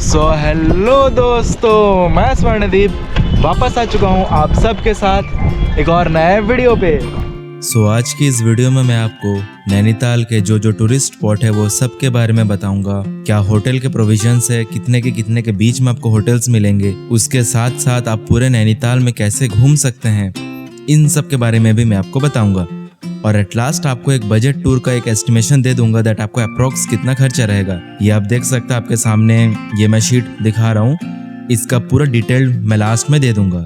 Hello दोस्तों, मैं स्वर्णदीप वापस आ चुका हूँ आप सबके साथ एक और नए वीडियो पे। आज की इस वीडियो में मैं आपको नैनीताल के जो टूरिस्ट स्पॉट है वो सब के बारे में बताऊंगा। क्या होटल के प्रोविजंस है, कितने के बीच में आपको होटल्स मिलेंगे, उसके साथ साथ आप पूरे नैनीताल में कैसे घूम सकते हैं, इन सब के बारे में भी मैं आपको बताऊंगा। और एट लास्ट आपको एक बजट टूर का एक एस्टिमेशन दे दूंगा दैट आपको अप्रोक्स कितना खर्चा रहेगा। ये आप देख सकते हैं आपके सामने, ये मैं शीट दिखा रहा हूँ, इसका पूरा डिटेल मैं लास्ट में दे दूंगा।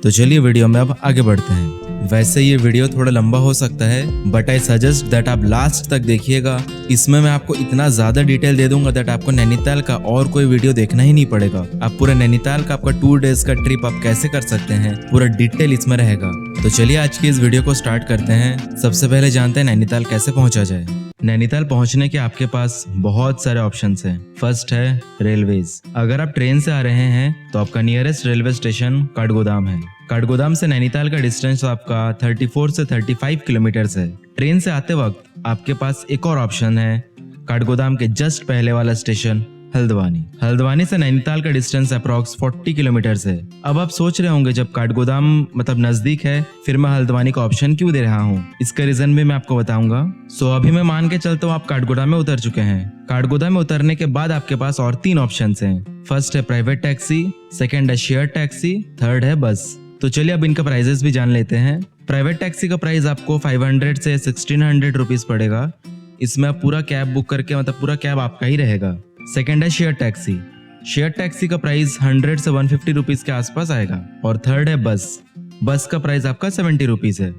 तो चलिए वीडियो में अब आगे बढ़ते हैं। वैसे ये वीडियो थोड़ा लंबा हो सकता है बट आई सजेस्ट दैट आप लास्ट तक देखिएगा। इसमें मैं आपको इतना ज्यादा डिटेल दे दूंगा दैट आपको नैनीताल का और कोई वीडियो देखना ही नहीं पड़ेगा। आप पूरे नैनीताल का आपका 2 डेज का ट्रिप आप कैसे कर सकते हैं, पूरा डिटेल इसमें रहेगा। तो चलिए आज की इस वीडियो को स्टार्ट करते हैं। सबसे पहले जानते हैं नैनीताल कैसे पहुंचा जाए। नैनीताल पहुंचने के आपके पास बहुत सारे ऑप्शंस हैं। फर्स्ट है रेलवेज। अगर आप ट्रेन से आ रहे हैं तो आपका नियरेस्ट रेलवे स्टेशन काठगोदाम है। काठगोदाम से नैनीताल का डिस्टेंस आपका 34 से 35 किलोमीटर्स है। ट्रेन से आते वक्त आपके पास एक और ऑप्शन है, काठगोदाम के जस्ट पहले वाला स्टेशन हल्द्वानी। हल्द्वानी से नैनीताल का डिस्टेंस अप्रॉक्स 40 किलोमीटर्स है। अब आप सोच रहे होंगे जब काठगोदाम मतलब नजदीक है फिर मैं हल्द्वानी का ऑप्शन क्यों दे रहा हूँ, इसका रीजन भी मैं आपको बताऊंगा। अभी मैं मान के चलता हूँ आप काठगोदाम में उतर चुके हैं। काठगोदाम में उतरने के बाद आपके पास और 3 ऑप्शन हैं। फर्स्ट है प्राइवेट टैक्सी, सेकेंड है शेयर टैक्सी, थर्ड है बस। तो चलिए अब इनका प्राइजेस भी जान लेते हैं। प्राइवेट टैक्सी का प्राइस आपको 500 से 1600 रुपीज पड़ेगा। इसमें आप पूरा कैब बुक करके मतलब पूरा कैब आपका ही रहेगा। सेकेंड है शेयर टैक्सी। शेयर टैक्सी का प्राइस 100 से 150 रुपीज के आसपास आएगा। और थर्ड है बस। बस का प्राइस आपका 70 रुपीज है।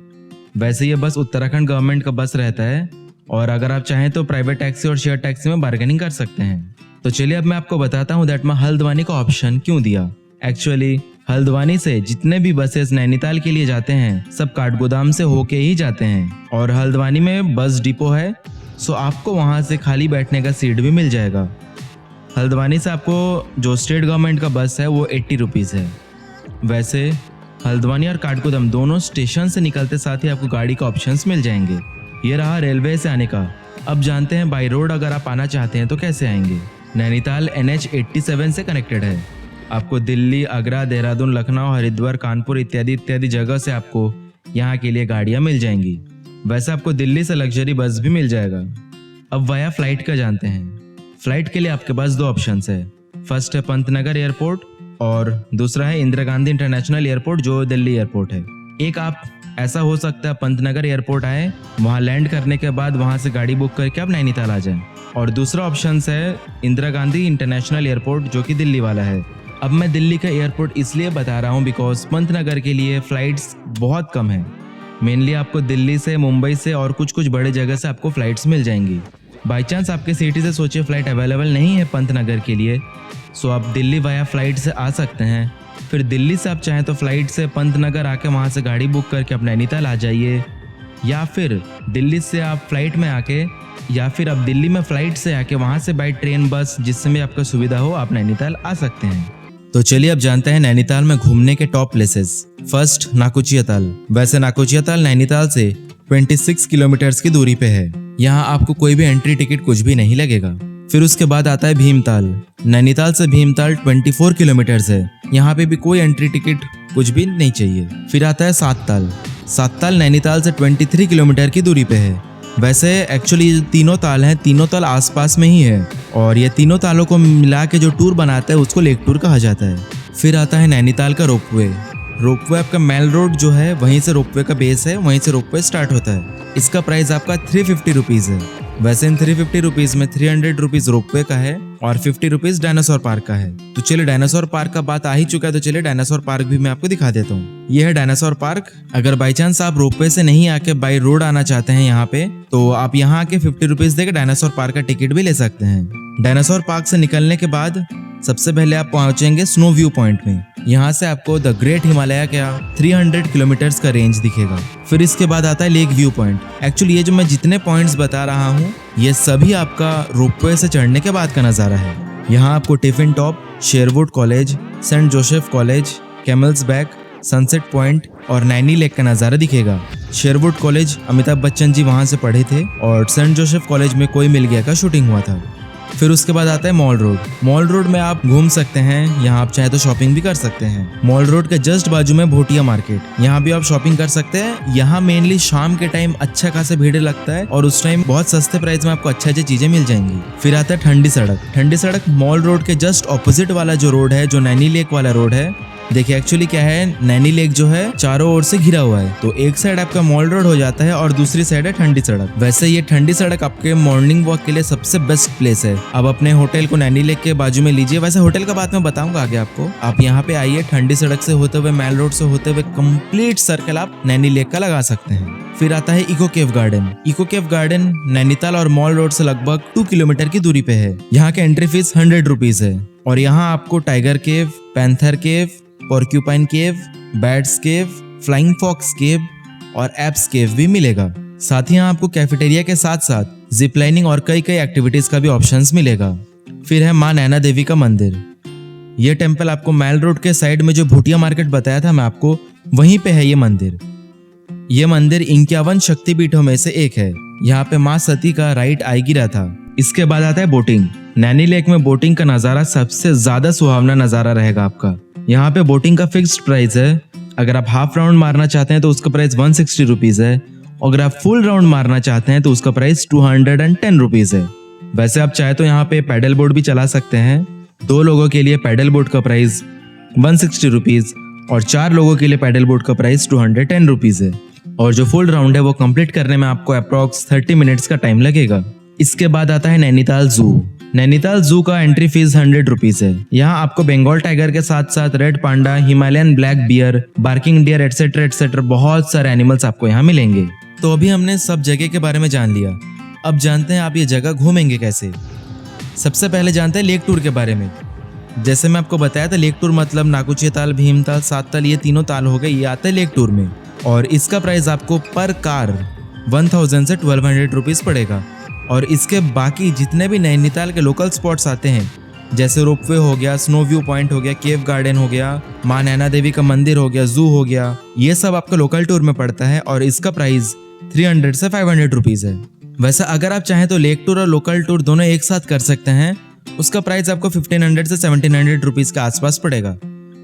वैसे ये बस उत्तराखंड गवर्नमेंट का बस रहता है और अगर आप चाहें तो प्राइवेट टैक्सी और शेयर टैक्सी में बार्गेनिंग कर सकते हैं। तो चलिए अब मैं आपको बताता हूँ दैट मैं हल्द्वानी का ऑप्शन क्यों दिया। एक्चुअली हल्द्वानी से जितने भी बसेस नैनीताल के लिए जाते हैं सब काठगोदाम से होके ही जाते हैं और हल्द्वानी में बस डिपो है, सो आपको वहां से खाली बैठने का सीट भी मिल जाएगा। हल्द्वानी से आपको जो स्टेट गवर्नमेंट का बस है वो 80 रुपीज़ है। वैसे हल्द्वानी और काठगोदाम दोनों स्टेशन से निकलते साथ ही आपको गाड़ी का ऑप्शंस मिल जाएंगे। ये रहा रेलवे से आने का। अब जानते हैं बाई रोड अगर आप आना चाहते हैं तो कैसे आएंगे। नैनीताल NH 87 से कनेक्टेड है। आपको दिल्ली, आगरा, देहरादून, लखनऊ, हरिद्वार, कानपुर इत्यादि जगह से आपको यहाँ के लिए गाड़ियाँ मिल जाएंगी। वैसे आपको दिल्ली से लग्जरी बस भी मिल जाएगा। अब वाया फ्लाइट का जानते हैं। फ्लाइट के लिए आपके पास 2 ऑप्शंस है। फर्स्ट है पंतनगर एयरपोर्ट और दूसरा है इंदिरा गांधी इंटरनेशनल एयरपोर्ट जो दिल्ली एयरपोर्ट है। एक आप ऐसा हो सकता है पंतनगर एयरपोर्ट आए, वहाँ लैंड करने के बाद वहाँ से गाड़ी बुक करके आप नैनीताल आ जाएं। और दूसरा ऑप्शन है इंदिरा गांधी इंटरनेशनल एयरपोर्ट जो कि दिल्ली वाला है। अब मैं दिल्ली का एयरपोर्ट इसलिए बता रहा हूँ बिकॉज पंतनगर के लिए फ्लाइट्स बहुत कम है। मेनली आपको दिल्ली से, मुंबई से और कुछ बड़े जगह से आपको फ्लाइट्स मिल जाएंगी। बाई चांस आपके सिटी से सोचिए फ्लाइट अवेलेबल नहीं है पंतनगर के लिए, सो आप दिल्ली वाया फ्लाइट से आ सकते हैं। फिर दिल्ली से आप चाहें तो फ्लाइट से पंतनगर आके वहाँ से गाड़ी बुक करके आप नैनीताल आ जाइए, या फिर दिल्ली से आप फ्लाइट में आके, या फिर आप दिल्ली में फ्लाइट से आके वहाँ से बाई ट्रेन, बस जिससे भी आपका सुविधा हो आप नैनीताल आ सकते हैं। तो चलिए अब जानते हैं नैनीताल में घूमने के टॉप प्लेसेस। फर्स्ट नाकुचिया ताल। वैसे नाकुचिया ताल नैनीताल से 26 किलोमीटर्स की दूरी पे है। यहाँ आपको कोई भी एंट्री टिकट कुछ भी नहीं लगेगा। फिर उसके बाद आता है भीमताल। नैनीताल से भीमताल 24 किलोमीटर्स है। यहाँ पे भी कोई एंट्री टिकट कुछ भी नहीं चाहिए। फिर आता है सातताल। सातताल नैनीताल से 23 किलोमीटर की दूरी पे है। वैसे एक्चुअली तीनों ताल हैं, तीनों ताल आसपास में ही है और ये तीनों तालों को मिला के जो टूर बनाता है उसको लेक टूर कहा जाता है। फिर आता है नैनीताल का रोपवे। रोपवे आपका मेल रोड जो है वहीं से रोपवे का बेस है, वहीं से रोपवे स्टार्ट होता है। इसका प्राइस आपका 350 रुपीज़ है। वैसे इन 350 रुपीज़ में 300 रुपीज़ रोपवे का है और 50 रुपीज़ डायनासोर पार्क का है। तो चलिए डायनासोर पार्क का बात आ ही चुका है तो चलिए डायनासोर पार्क भी मैं आपको दिखा देता हूँ। ये है डायनासोर पार्क। अगर बाई चांस आप रोपवे से नहीं आके बाई रोड आना चाहते हैं यहाँ पे, तो आप यहाँ आके 50 रुपीज़ देकर डायनासोर पार्क का टिकट भी ले सकते हैं। डायनासोर पार्क से निकलने के बाद सबसे पहले आप पहुंचेंगे स्नो व्यू पॉइंट में। यहाँ से आपको द ग्रेट हिमालय का 300 किलोमीटर्स का रेंज दिखेगा। फिर इसके बाद आता है लेक व्यू पॉइंट। एक्चुअली ये जो मैं जितने पॉइंट्स बता रहा हूँ ये सभी आपका रोपवे से चढ़ने के बाद का नज़ारा है। यहाँ आपको Tiffin Top, Sherwood College, Saint Joseph College, Camel's Back, sunset point और नैनी लेक का नज़ारा दिखेगा। शेरवुड कॉलेज अमिताभ बच्चन जी वहाँ से पढ़े थे और सेंट जोसेफ कॉलेज में कोई मिल गया का शूटिंग हुआ था। फिर उसके बाद आता है मॉल रोड। मॉल रोड में आप घूम सकते हैं, यहाँ आप चाहे तो शॉपिंग भी कर सकते हैं। मॉल रोड के जस्ट बाजू में भोटिया मार्केट, यहाँ भी आप शॉपिंग कर सकते हैं। यहाँ मेनली शाम के टाइम अच्छा खासा भीड़ लगता है और उस टाइम बहुत सस्ते प्राइस में आपको अच्छी चीजें मिल जाएंगी। फिर आता है ठंडी सड़क। ठंडी सड़क मॉल रोड के जस्ट ऑपोजिट वाला जो रोड है, जो नैनी लेक वाला रोड है। देखिए एक्चुअली क्या है, नैनी लेक जो है चारों ओर से घिरा हुआ है, तो एक साइड आपका मॉल रोड हो जाता है और दूसरी साइड है ठंडी सड़क। वैसे ये ठंडी सड़क आपके मॉर्निंग वॉक के लिए सबसे बेस्ट प्लेस है। अब अपने होटल को नैनी लेक के बाजू में लीजिए। वैसे होटल का बात मैं बताऊंगा आगे आपको। आप यहाँ पे आइए, ठंडी सड़क से होते हुए मैल रोड से होते हुए कंप्लीट सर्कल आप नैनी लेक का लगा सकते हैं। फिर आता है Echo Cave Garden. Echo Cave Garden Nainital और मॉल रोड से लगभग 2 किलोमीटर की दूरी पे है। यहाँ के एंट्री फीस 100 रुपीज है और यहाँ आपको टाइगर केव, पैंथर केव, पॉर्क्यूपाइन केव, बैट्स केव, फ्लाइंग फॉक्स केव और एप्स केव भी मिलेगा। साथ ही यहाँ आपको कैफेटेरिया के साथ साथ जिप लाइनिंग और कई एक्टिविटीज का भी ऑप्शंस मिलेगा। फिर है माँ नैना देवी का मंदिर। ये टेम्पल आपको मैल रोड के साइड में जो भूटिया मार्केट बताया था मैं आपको, वहीं पे है ये मंदिर। ये मंदिर 51 शक्तिपीठों में से एक है। यहाँ पे माँ सती का राइट आई गिरा था। इसके बाद आता है बोटिंग। नैनी लेक में बोटिंग का नज़ारा सबसे ज्यादा सुहावना नज़ारा रहेगा आपका। यहाँ पे बोटिंग का फिक्स्ड प्राइस है। अगर आप हाफ राउंड मारना चाहते हैं तो उसका प्राइस 160 रुपीज है। अगर आप फुल राउंड मारना चाहते हैं तो उसका प्राइस 210 रुपीज है। वैसे आप चाहे तो यहाँ पे पैडल बोट भी चला सकते हैं। 2 लोगों के लिए पैडल बोट का प्राइस 160 रुपीज और 4 लोगों के लिए पैडल बोट का प्राइस 210 रुपीज है। और जो फुल राउंड है वो कंप्लीट करने में आपको अप्रॉक्स 30 मिनट्स का टाइम लगेगा। इसके बाद आता है नैनीताल जू। नैनीताल जू का एंट्री फीस 100 रुपीज है। यहाँ आपको बंगाल टाइगर के साथ साथ red panda, Himalayan black bear, barking deer etcetera बहुत सारे एनिमल्स आपको यहाँ मिलेंगे। तो अभी हमने सब जगह के बारे में जान लिया। अब जानते हैं आप ये जगह घूमेंगे कैसे। सबसे पहले जानते हैं लेक टूर के बारे में। जैसे मैं आपको बताया था, लेक टूर मतलब नाकुचे ताल, भीमताल, सात ताल, ये तीनों ताल हो गए, ये आते हैं लेक टूर में। और इसका प्राइस आपको पर कार 1000 से 1200 रुपीज पड़ेगा। और इसके बाकी जितने भी नैनीताल के लोकल स्पॉट्स आते हैं, जैसे रोपवे हो गया, स्नो व्यू पॉइंट हो गया, केव गार्डन हो गया, माँ नैना देवी का मंदिर हो गया, जू हो गया, ये सब आपका लोकल टूर में पड़ता है और इसका प्राइस 300 से 500 रुपीज है। वैसे अगर आप चाहें तो लेक टूर और लोकल टूर दोनों एक साथ कर सकते हैं। उसका प्राइस आपको 1500 से 1700 रुपीज के आसपास पड़ेगा।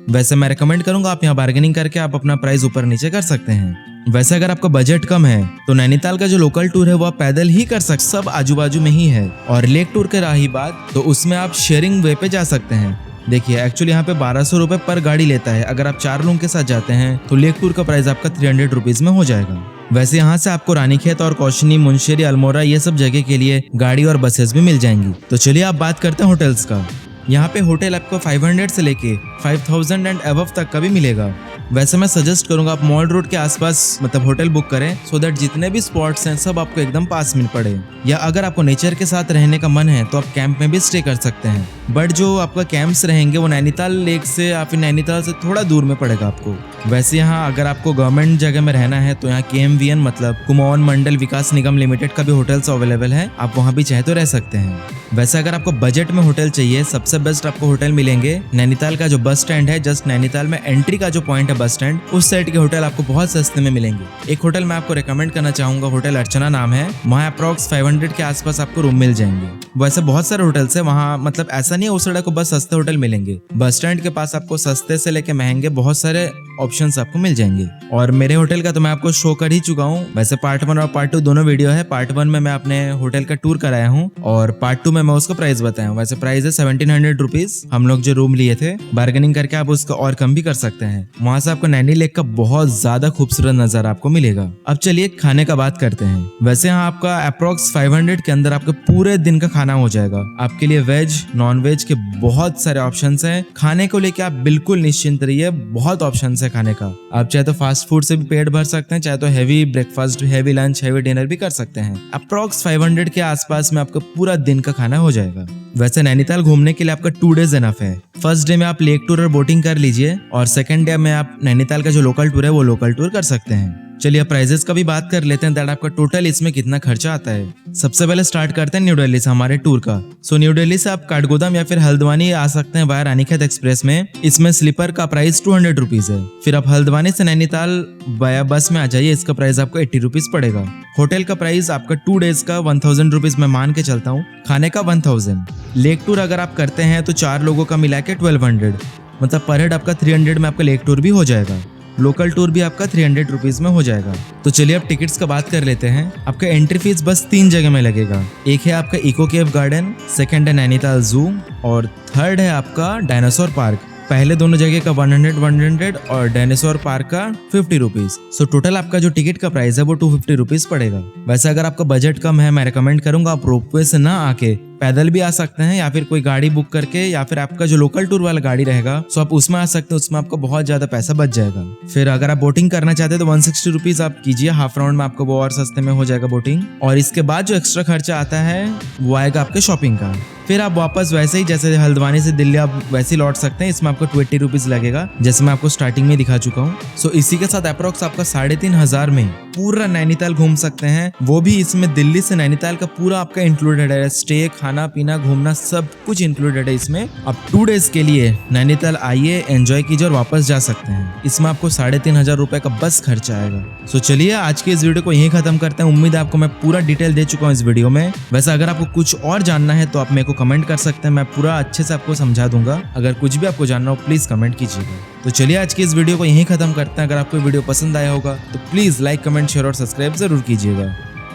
वैसे मैं रेकमेंड करूंगा आप यहाँ बार्गेनिंग करके आप अपना प्राइस ऊपर नीचे कर सकते हैं। वैसे अगर आपका बजट कम है तो नैनीताल का जो लोकल टूर है वो आप पैदल ही कर सकते, सब आजू बाजू में ही है। और लेक टूर के रही बात, तो उसमें आप शेयरिंग वे पे जा सकते हैं। देखिए एक्चुअली यहाँ पे 1200 रुपए पर गाड़ी लेता है। अगर आप 4 लोगों के साथ जाते हैं तो लेक टूर का प्राइस आपका 300 रुपीज में हो जाएगा। वैसे यहाँ से आपको रानीखेत और कौशनी, मुंशेरी, अल्मोड़ा ये सब जगह के लिए गाड़ी और बसेस भी मिल जाएंगी। तो चलिए आप बात करते हैं होटल्स का। यहाँ पे होटल आपको 500 से लेके 5000 एंड अबव तक का भी मिलेगा। वैसे मैं सजेस्ट करूंगा आप मॉल रोड के आसपास मतलब होटल बुक करें, सो दैट जितने भी स्पॉट्स हैं सब आपको एकदम पास में पड़े। या अगर आपको नेचर के साथ रहने का मन है तो आप कैंप में भी स्टे कर सकते हैं। बट जो आपका कैंप्स रहेंगे वो नैनीताल लेक से या फिर नैनीताल से थोड़ा दूर में पड़ेगा आपको। वैसे यहाँ अगर आपको गवर्नमेंट जगह में रहना है तो यहाँ KMVN मतलब कुमाऊं मंडल विकास निगम लिमिटेड का भी होटल्स अवेलेबल है, आप वहाँ भी चाहे तो रह सकते हैं। वैसे अगर आपको बजट में होटल चाहिए, सबसे बेस्ट आपको होटल मिलेंगे नैनीताल का जो बस स्टैंड है, जस्ट नैनीताल में एंट्री का जो पॉइंट है बस स्टैंड, उस साइड के होटल आपको बहुत सस्ते में मिलेंगे। एक होटल मैं आपको रेकमेंड करना चाहूंगा, होटल अर्चना नाम है। वहाँ अप्रॉक्स 500 के आसपास आपको रूम मिल जाएंगे। वैसे बहुत सारे होटल्स है वहाँ, मतलब ऐसा नहीं है उस सड़क को बस सस्ते होटल मिलेंगे। बस स्टैंड के पास आपको सस्ते से लेके महंगे बहुत सारे ऑप्शंस आपको मिल जाएंगे। और मेरे होटल का तो मैं आपको शो कर ही चुका हूँ। वैसे पार्ट 1 और पार्ट 2 दोनों वीडियो है। पार्ट 1 में मैं अपने होटल का टूर कराया हूँ और पार्ट 2 में मैं उसका प्राइस बताया हूँ। वैसे प्राइस है 1700 रुपीज। हम लोग जो रूम लिए थे, बार्गेनिंग करके आप उसका और कम भी कर सकते हैं। वहां से आपको नैनी लेक का बहुत ज्यादा खूबसूरत नजारा आपको मिलेगा। अब चलिए खाने का बात करते हैं। वैसे यहाँ आपका अप्रॉक्स 500 के अंदर आपके पूरे दिन का खाना हो जाएगा। आपके लिए वेज, नॉन वेज के बहुत सारे ऑप्शंस हैं। खाने को लेके आप बिल्कुल निश्चिंत रहिए, बहुत ऑप्शंस है खाने का। आप चाहे तो फास्ट फूड से भी पेट भर सकते हैं, चाहे तो heavy breakfast, heavy lunch, heavy dinner भी कर सकते हैं। अप्रॉक्स 500 के आसपास में आपका पूरा दिन का खाना हो जाएगा। वैसे नैनीताल घूमने के लिए आपका 2 डेज एनफ है। फर्स्ट डे में आप लेक टूर और बोटिंग कर लीजिए और सेकंड डे में आप नैनीताल का जो लोकल टूर है वो लोकल टूर कर सकते हैं। चलिए अब प्राइजेस का भी बात कर लेते हैं दैट आपका टोटल इसमें कितना खर्चा आता है। सबसे पहले स्टार्ट करते हैं न्यू दिल्ली से हमारे टूर का। सो न्यू दिल्ली से आप काठगोदाम या फिर हल्द्वानी आ सकते हैं वाया रानीखेत एक्सप्रेस में। इसमें स्लीपर का प्राइस 200 रुपीज है। फिर आप हल्द्वानी से नैनीताल वाया बस में आ जाइए, इसका प्राइस आपको 80 रुपीज पड़ेगा। होटल का प्राइस आपका 2 डेज का 1000 रुपीज मैं मान के चलता हूँ, खाने का 1000। लेक टूर अगर आप करते हैं तो 4 लोगों का मिला के 1200, मतलब पर हेड आपका 300 में आपका लेक टूर भी हो जाएगा। लोकल टूर भी आपका 300 रुपीज में हो जाएगा। तो चलिए अब टिकट्स का बात कर लेते हैं। आपका एंट्री फीस बस 3 जगह में लगेगा। एक है आपका इको केव गार्डन, सेकंड है नैनीताल जू और थर्ड है आपका डायनासोर पार्क। पहले दोनों जगह का 100 और डायनासोर पार्क का 50 रुपीज। सो टोटल आपका जो टिकट का प्राइस है वो 250 रुपीज पड़ेगा। वैसे अगर आपका बजट कम है, मैं रेकमेंड करूंगा आप रोपवे से ना आके पैदल भी आ सकते हैं या फिर कोई गाड़ी बुक करके, या फिर आपका जो लोकल टूर वाला गाड़ी रहेगा सो आप उसमें आ सकते हैं। उसमें आपको बहुत ज्यादा पैसा बच जाएगा। फिर अगर आप बोटिंग करना चाहते हैं तो 160 रुपीज आप कीजिए, हाफ राउंड में आपको वो और सस्ते में हो जाएगा बोटिंग। और इसके बाद जो एक्स्ट्रा खर्चा आता है वो आएगा आपके शॉपिंग का। फिर आप वापस वैसे ही जैसे हल्द्वानी से दिल्ली आप वैसे ही लौट सकते हैं। इसमें आपको 20 रुपीज लगेगा, जैसे मैं आपको स्टार्टिंग में दिखा चुका हूँ। सो इसी के साथ अप्रोक्स आपका 3500 में पूरा नैनीताल घूम सकते हैं। वो भी इसमें दिल्ली से नैनीताल का पूरा आपका इंक्लूडेड है। स्टे, खाना पीना, घूमना सब कुछ इंक्लूडेड है इसमें। आप 2 डेज के लिए नैनीताल आइए, एंजॉय कीजिए और वापस जा सकते हैं। इसमें आपको 3500 रुपए का बस खर्चा आएगा। सो चलिए आज के इस वीडियो को यहीं खत्म करते हैं। उम्मीद है आपको मैं पूरा डिटेल दे चुका हूँ इस वीडियो में। वैसे अगर आपको कुछ और जानना है तो आप मेरे को कमेंट कर सकते हैं, मैं पूरा अच्छे से आपको समझा दूंगा। अगर कुछ भी आपको जानना हो प्लीज कमेंट कीजिएगा। तो चलिए आज की इस वीडियो को यहीं खत्म करते हैं। अगर आपको वीडियो पसंद आया होगा तो प्लीज लाइक, कमेंट, शेयर और सब्सक्राइब जरूर कीजिएगा।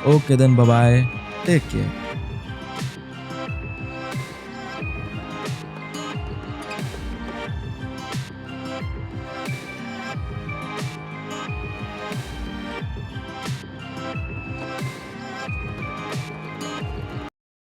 Okay then, bye bye, take care.